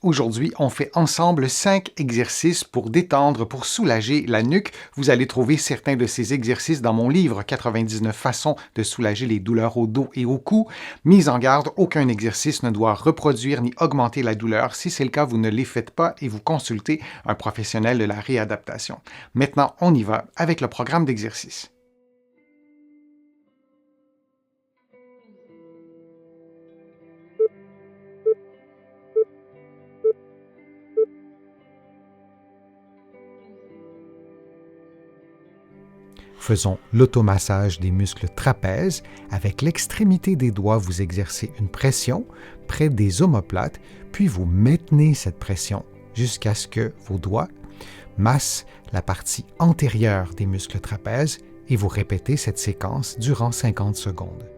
Aujourd'hui, on fait ensemble 5 exercices pour détendre, pour soulager la nuque. Vous allez trouver certains de ces exercices dans mon livre 99 façons de soulager les douleurs au dos et au cou. Mise en garde, aucun exercice ne doit reproduire ni augmenter la douleur. Si c'est le cas, vous ne les faites pas et vous consultez un professionnel de la réadaptation. Maintenant, on y va avec le programme d'exercice. Faisons l'automassage des muscles trapèzes. Avec l'extrémité des doigts, vous exercez une pression près des omoplates, puis vous maintenez cette pression jusqu'à ce que vos doigts massent la partie antérieure des muscles trapèzes et vous répétez cette séquence durant 50 secondes.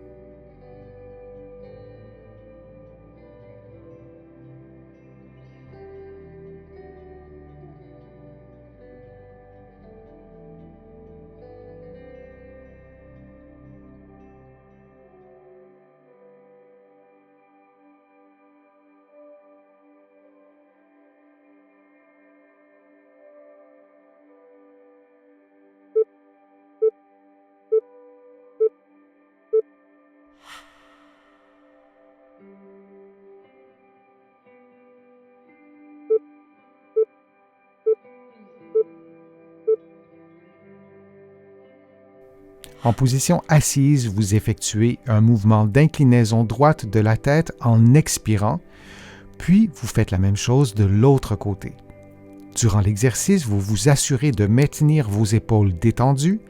En position assise, vous effectuez un mouvement d'inclinaison droite de la tête en expirant, puis vous faites la même chose de l'autre côté. Durant l'exercice, vous vous assurez de maintenir vos épaules détendues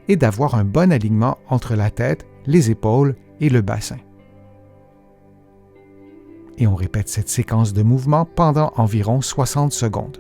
et d'avoir un bon alignement entre la tête, les épaules et le bassin. Et on répète cette séquence de mouvements pendant environ 60 secondes.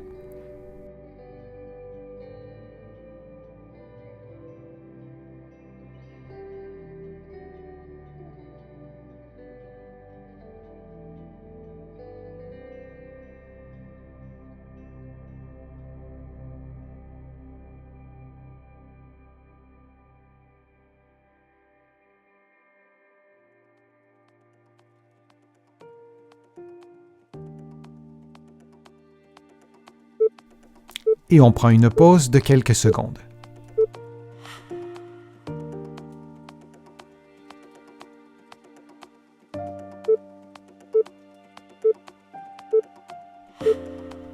Et on prend une pause de quelques secondes.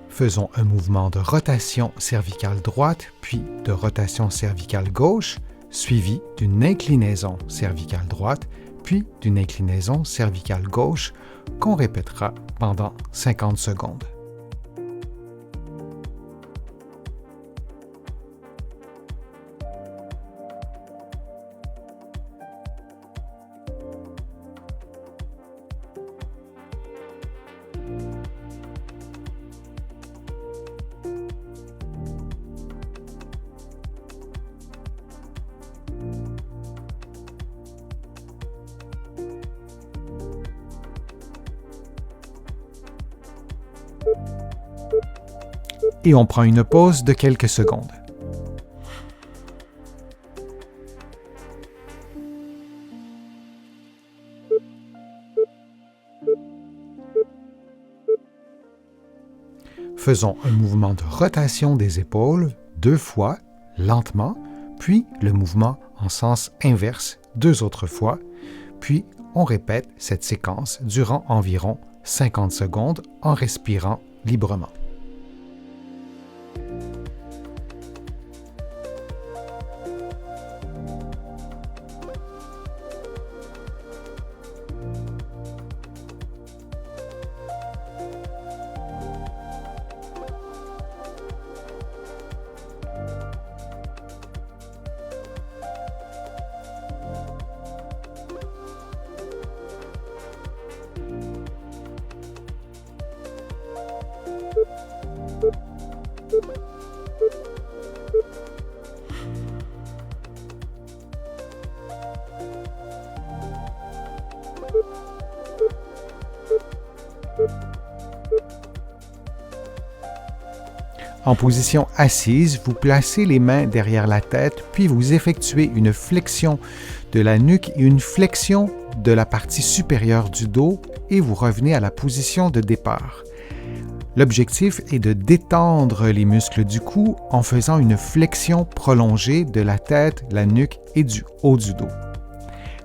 Faisons un mouvement de rotation cervicale droite, puis de rotation cervicale gauche, suivi d'une inclinaison cervicale droite, puis d'une inclinaison cervicale gauche, qu'on répétera pendant 50 secondes. Et on prend une pause de quelques secondes. Faisons un mouvement de rotation des épaules 2 fois, lentement, puis le mouvement en sens inverse 2 autres fois, puis on répète cette séquence durant environ 50 secondes en respirant librement. En position assise, vous placez les mains derrière la tête, puis vous effectuez une flexion de la nuque et une flexion de la partie supérieure du dos et vous revenez à la position de départ. L'objectif est de détendre les muscles du cou en faisant une flexion prolongée de la tête, la nuque et du haut du dos.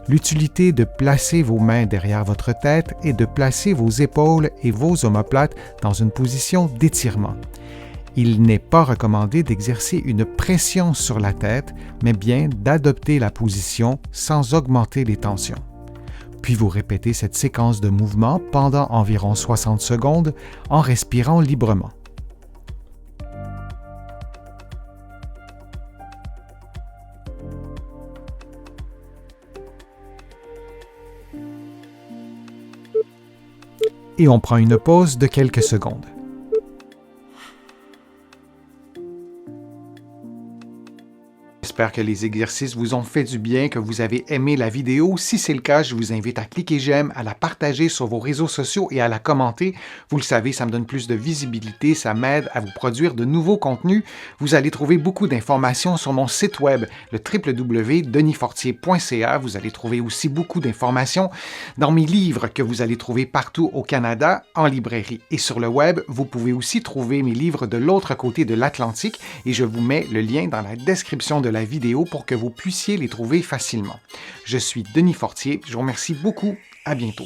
L'utilité de placer vos mains derrière votre tête est de placer vos épaules et vos omoplates dans une position d'étirement. Il n'est pas recommandé d'exercer une pression sur la tête, mais bien d'adopter la position sans augmenter les tensions. Puis vous répétez cette séquence de mouvements pendant environ 60 secondes en respirant librement. Et on prend une pause de quelques secondes. J'espère que les exercices vous ont fait du bien, que vous avez aimé la vidéo. Si c'est le cas, je vous invite à cliquer j'aime, à la partager sur vos réseaux sociaux et à la commenter. Vous le savez, ça me donne plus de visibilité, ça m'aide à vous produire de nouveaux contenus. Vous allez trouver beaucoup d'informations sur mon site web, le www.denisfortier.ca. Vous allez trouver aussi beaucoup d'informations dans mes livres que vous allez trouver partout au Canada, en librairie. Et sur le web, vous pouvez aussi trouver mes livres de l'autre côté de l'Atlantique et je vous mets le lien dans la description de la vidéo pour que vous puissiez les trouver facilement. Je suis Denis Fortier, je vous remercie beaucoup, à bientôt.